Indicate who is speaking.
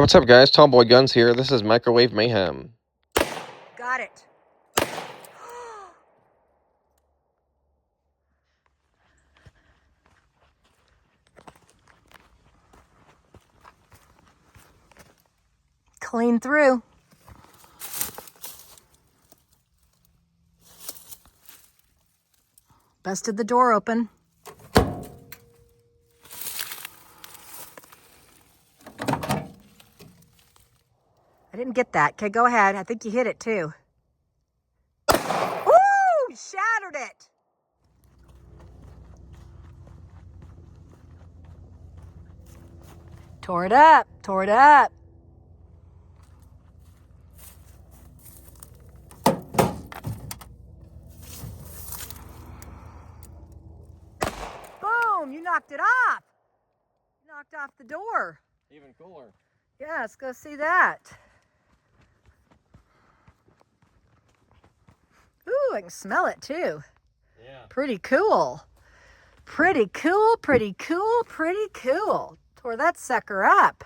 Speaker 1: Hey, what's up, guys? Tomboy Guns here. This is Microwave Mayhem.
Speaker 2: Got it. Clean through. Busted the door open. I didn't get that. Okay, go ahead. I think you hit it too. Ooh, shattered it. Tore it up, tore it up. Boom, you knocked it off. You knocked off the door.
Speaker 1: Even cooler.
Speaker 2: Yeah, let's go see that. Ooh, I can smell it too.
Speaker 1: Yeah.
Speaker 2: Pretty cool. Pretty cool, pretty cool, pretty cool. Tore that sucker up.